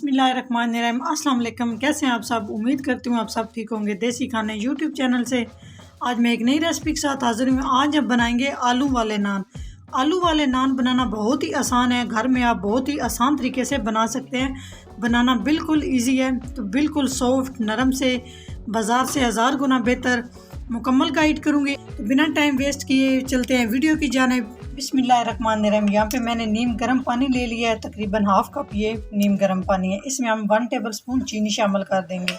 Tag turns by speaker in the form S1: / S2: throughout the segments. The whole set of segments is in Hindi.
S1: बिस्मिल्लाहिर्रहमानिर्रहीम। अस्सलाम वालेकुम। कैसे हैं आप सब? उम्मीद करती हूँ आप सब ठीक होंगे। देसी खाने यूट्यूब चैनल से आज मैं एक नई रेसिपी के साथ हाजिर हूँ। आज हम बनाएंगे आलू वाले नान। आलू वाले नान बनाना बहुत ही आसान है, घर में आप बहुत ही आसान तरीके से बना सकते हैं। बनाना बिल्कुल ईजी है, तो बिल्कुल सॉफ्ट नरम से बाज़ार से हज़ार गुना बेहतर मुकम्मल गाइड करूँगी। तो बिना टाइम वेस्ट किए चलते हैं वीडियो की जानिब। बिस्मिल्लाहिर्रहमानिर्रहीम। यहाँ पे मैंने नीम गर्म पानी ले लिया है, तकरीबन हाफ कप ये नीम गर्म पानी है। इसमें हम 1 टेबलस्पून चीनी शामिल कर देंगे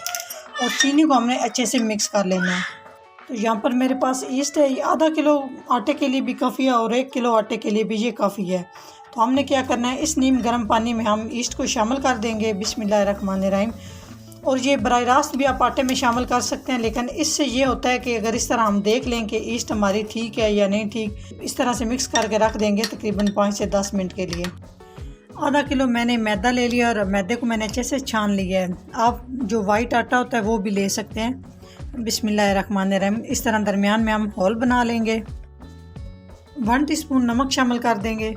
S1: और चीनी को हमने अच्छे से मिक्स कर लेना है। तो यहाँ पर मेरे पास ईस्ट है, आधा किलो आटे के लिए भी काफ़ी है और 1 किलो आटे के लिए भी ये काफ़ी है। तो हमने क्या करना है, इस नीम गर्म पानी में हम ईस्ट को शामिल कर देंगे। बिस्मिल्लाहिर्रहमानिर्रहीम। और ये बराह रास्त भी आप आटे में शामिल कर सकते हैं, लेकिन इससे ये होता है कि अगर इस तरह हम देख लें कि ईस्ट हमारी ठीक है या नहीं ठीक, इस तरह से मिक्स करके रख देंगे तकरीबन 5 से 10 मिनट के लिए। आधा किलो मैंने मैदा ले लिया और मैदे को मैंने अच्छे से छान लिया है। आप जो वाइट आटा होता है वो भी ले सकते हैं। बिस्मिल्लाहिर्रहमानिर्रहीम। इस तरह दरमियान में हम होल बना लेंगे। 1 टीस्पून नमक शामिल कर देंगे।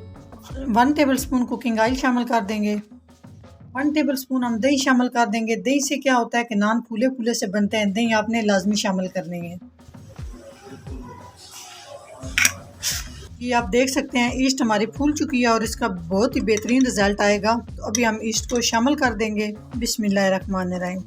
S1: 1 टेबलस्पून कुकिंग ऑयल शामिल कर देंगे। 1 टेबलस्पून हम दही शामिल कर देंगे। दही से क्या होता है कि नान फूले फूले से बनते हैं। दही आपने लाजमी शामिल करनी है। ये आप देख सकते हैं ईस्ट हमारी फूल चुकी है और इसका बहुत ही बेहतरीन रिजल्ट आएगा। तो अभी हम ईस्ट को शामिल कर देंगे। बिस्मिल्लाहिर्रहमानिर्रहीम।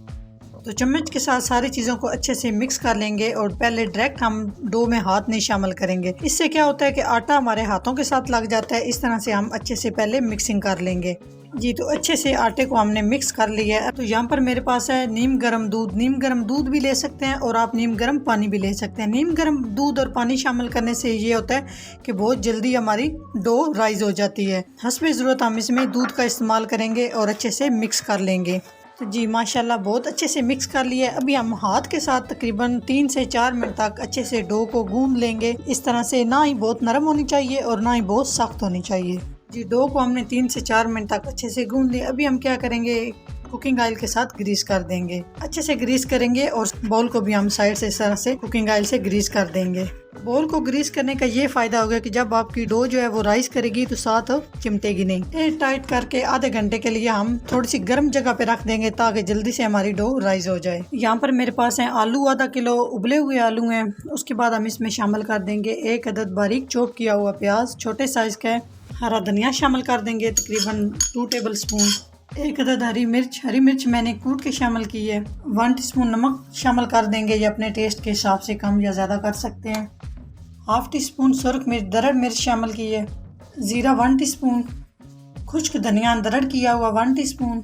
S1: तो चम्मच के साथ सारी चीज़ों को अच्छे से मिक्स कर लेंगे और पहले डायरेक्ट हम डो में हाथ नहीं शामिल करेंगे। इससे क्या होता है कि आटा हमारे हाथों के साथ लग जाता है। इस तरह से हम अच्छे से पहले मिक्सिंग कर लेंगे। जी, तो अच्छे से आटे को हमने मिक्स कर लिया है। तो यहाँ पर मेरे पास है नीम गर्म दूध। नीम गर्म दूध भी ले सकते हैं और आप नीम गर्म पानी भी ले सकते हैं। नीम गर्म दूध और पानी शामिल करने से ये होता है कि बहुत जल्दी हमारी डो राइज हो जाती है। हस्बे ज़रूरत हम इसमें दूध का इस्तेमाल करेंगे और अच्छे से मिक्स कर लेंगे। तो जी माशाल्लाह बहुत अच्छे से मिक्स कर लिया है। अभी हम हाथ के साथ तकरीबन 3 से 4 मिनट तक अच्छे से डो को गूंद लेंगे। इस तरह से ना ही बहुत नरम होनी चाहिए और ना ही बहुत सख्त होनी चाहिए। जी, डो को हमने 3 से 4 मिनट तक अच्छे से गूंद लिया। अभी हम क्या करेंगे, कुकिंग ऑयल के साथ ग्रीस कर देंगे। अच्छे से ग्रीस करेंगे और बॉल को भी हम साइड से इस तरह से कुकिंग ऑयल से ग्रीस कर देंगे। बॉल को ग्रीस करने का ये फायदा होगा कि जब आपकी डो जो है वो राइस करेगी तो साथ चिमटेगी नहीं। एयर टाइट करके आधे घंटे के लिए हम थोड़ी सी गर्म जगह पे रख देंगे ताकि जल्दी से हमारी डो राइस हो जाए। यहाँ पर मेरे पास है आलू, आधा किलो उबले हुए आलू हैं। उसके बाद हम इसमें शामिल कर देंगे 1 अदद बारीक चॉप किया हुआ प्याज, छोटे साइज का है। हरा धनिया शामिल कर देंगे तकरीबन 2 टेबलस्पून। 1 अदद हरी मिर्च मैंने कूट के शामिल की है। 1 टीस्पून नमक शामिल कर देंगे, ये अपने टेस्ट के हिसाब से कम या ज़्यादा कर सकते हैं। हाफ टी स्पून सुरख मिर्च दरड़ मिर्च शामिल की है। ज़ीरा 1 टीस्पून। खुश्क धनिया दरड़ किया हुआ 1 टीस्पून।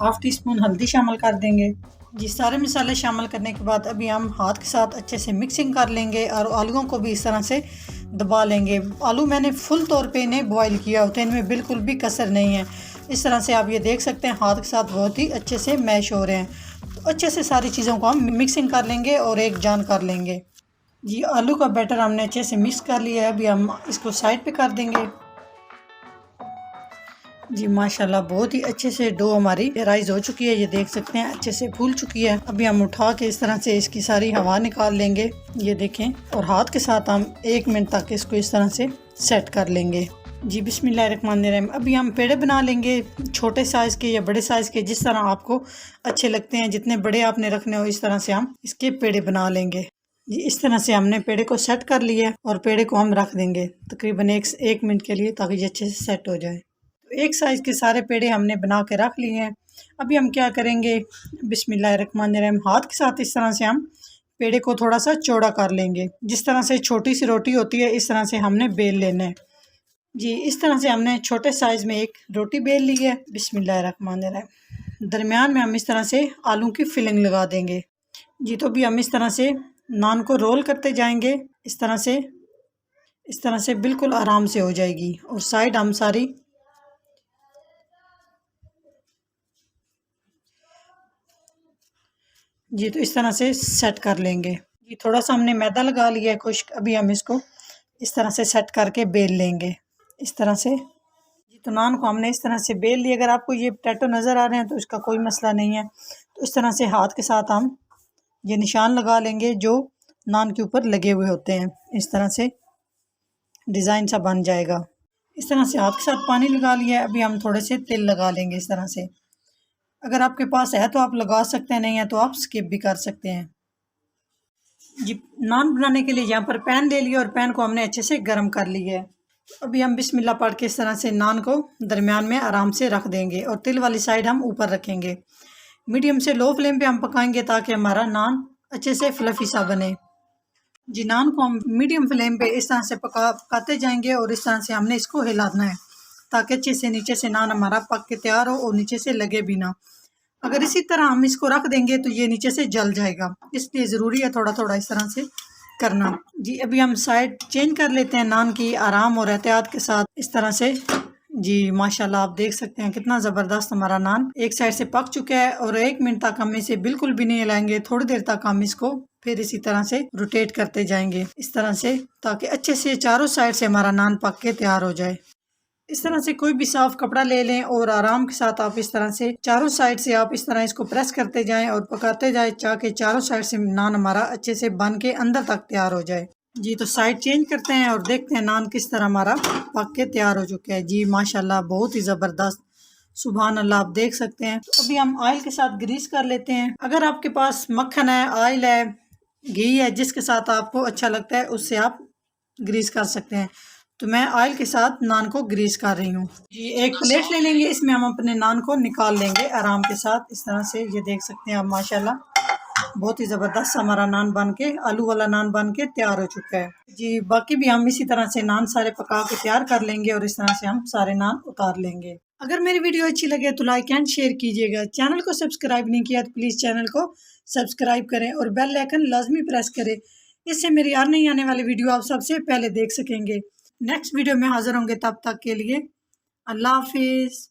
S1: हाफ टी स्पून हल्दी शामिल कर देंगे। जी, सारे मसाले शामिल करने के बाद अभी हम हाथ के साथ अच्छे से मिक्सिंग कर लेंगे और आलूओं को भी इस तरह से दबा लेंगे। आलू मैंने फुल तौर पे इन्हें बॉईल किया होता है, इनमें बिल्कुल भी कसर नहीं है। इस तरह से आप ये देख सकते हैं हाथ के साथ बहुत ही अच्छे से मैश हो रहे हैं। तो अच्छे से सारी चीज़ों को हम मिक्सिंग कर लेंगे और एक जान कर लेंगे। जी, आलू का बैटर हमने अच्छे से मिक्स कर लिया है। अभी हम इसको साइड पे कर देंगे। जी माशाल्लाह बहुत ही अच्छे से डो हमारी राइज हो चुकी है, ये देख सकते हैं अच्छे से फूल चुकी है। अभी हम उठा के इस तरह से इसकी सारी हवा निकाल लेंगे, ये देखें। और हाथ के साथ हम 1 मिनट तक इसको इस तरह से सेट कर लेंगे। जी बिस्मिल्लाहिर्रहमानिर्रहीम। अभी हम पेड़े बना लेंगे, छोटे साइज़ के या बड़े साइज़ के, जिस तरह आपको अच्छे लगते हैं। जितने बड़े आपने रखने हो इस तरह से हम इसके पेड़े बना लेंगे। जी, इस तरह से हमने पेड़े को सेट कर लिया और पेड़े को हम रख देंगे तकरीबन एक मिनट के लिए ताकि ये अच्छे से सेट हो जाए। तो एक साइज़ के सारे पेड़े हमने बना के रख लिए हैं। अभी हम क्या करेंगे, बिस्मिल्लाहिर्रहमानिर्रहीम, हाथ के साथ इस तरह से हम पेड़े को थोड़ा सा चौड़ा कर लेंगे। जिस तरह से छोटी सी रोटी होती है इस तरह से हमने बेल लेना है। जी, इस तरह से हमने छोटे साइज़ में एक रोटी बेल ली है। बिस्मिल्लाहिर्रहमानिर्रहीम। दरमियान में हम इस तरह से आलू की फिलिंग लगा देंगे। जी, तो भी हम इस तरह से नान को रोल करते जाएंगे। इस तरह से बिल्कुल आराम से हो जाएगी। और साइड हम सारी जी, तो इस तरह से सेट कर लेंगे। जी, थोड़ा सा हमने मैदा लगा लिया है खुश्क। अभी हम इसको इस तरह से सेट करके बेल लेंगे इस तरह से। जी, तो नान को हमने इस तरह से बेल लिया। अगर आपको ये पोटैटो नज़र आ रहे हैं तो इसका कोई मसला नहीं है। तो इस तरह से हाथ के साथ हम ये निशान लगा लेंगे जो नान के ऊपर लगे हुए होते हैं। इस तरह से डिज़ाइन सा बन जाएगा। इस तरह से हाथ के साथ पानी लगा लिया है। अभी हम थोड़े से तेल लगा लेंगे इस तरह से। अगर आपके पास है तो आप लगा सकते हैं, नहीं है तो आप स्किप भी कर सकते हैं। जी, नान बनाने के लिए यहाँ पर पैन ले लिया और पैन को हमने अच्छे से गर्म कर लिया है। अभी हम बिस्मिल्लाह पढ़ के इस तरह से नान को दरमियान में आराम से रख देंगे और तिल वाली साइड हम ऊपर रखेंगे। मीडियम से लो फ्लेम पे हम पकाएंगे ताकि हमारा नान अच्छे से फ्लफी सा बने। जी, नान को हम मीडियम फ्लेम पे इस तरह से पकाते जाएंगे और इस तरह से हमने इसको हिलाना है ताकि अच्छे से नीचे से नान हमारा पक के तैयार हो और नीचे से लगे भी ना। अगर इसी तरह हम इसको रख देंगे तो ये नीचे से जल जाएगा, इसलिए ज़रूरी है थोड़ा थोड़ा इस तरह से करना। जी, अभी हम साइड चेंज कर लेते हैं नान की आराम और एहतियात के साथ इस तरह से। जी माशाल्लाह, आप देख सकते हैं कितना ज़बरदस्त हमारा नान एक साइड से पक चुका है और 1 मिनट तक हम इसे बिल्कुल भी नहीं हिलाएंगे। थोड़ी देर तक हम इसको फिर इसी तरह से रोटेट करते जाएंगे इस तरह से, ताकि अच्छे से चारों साइड से हमारा नान पक के तैयार हो जाए। इस तरह से कोई भी साफ कपड़ा ले लें और आराम के साथ आप इस तरह से चारों साइड से आप इस तरह इसको प्रेस करते जाएं और पकाते जाएं ताकि चारों साइड से नान हमारा अच्छे से बन के अंदर तक तैयार हो जाए। जी, तो साइड चेंज करते हैं और देखते हैं नान किस तरह हमारा पक के तैयार हो चुका है। जी माशाल्लाह, बहुत ही ज़बरदस्त, सुभान अल्लाह, आप देख सकते हैं। तो अभी हम ऑयल के साथ ग्रीस कर लेते हैं। अगर आपके पास मक्खन है, ऑयल है, घी है, जिसके साथ आपको अच्छा लगता है उससे आप ग्रीस कर सकते हैं। तो मैं ऑयल के साथ नान को ग्रीस कर रही हूँ। जी, एक प्लेट ले लेंगे, इसमें हम अपने नान को निकाल लेंगे आराम के साथ इस तरह से। ये देख सकते हैं आप माशाल्लाह, बहुत ही ज़बरदस्त हमारा नान बन के, आलू वाला नान बन के तैयार हो चुका है। जी, बाकी भी हम इसी तरह से नान सारे पका के तैयार कर लेंगे और इस तरह से हम सारे नान उतार लेंगे। अगर मेरी वीडियो अच्छी लगे तो लाइक एंड शेयर कीजिएगा। चैनल को सब्सक्राइब नहीं किया तो प्लीज़ चैनल को सब्सक्राइब करें और बेल आइकन लाजमी प्रेस करें। इससे मेरी और नई आने वाली वीडियो आप सबसे पहले देख सकेंगे। नेक्स्ट वीडियो में हाजिर होंगे, तब तक के लिए अल्लाह हाफिज़।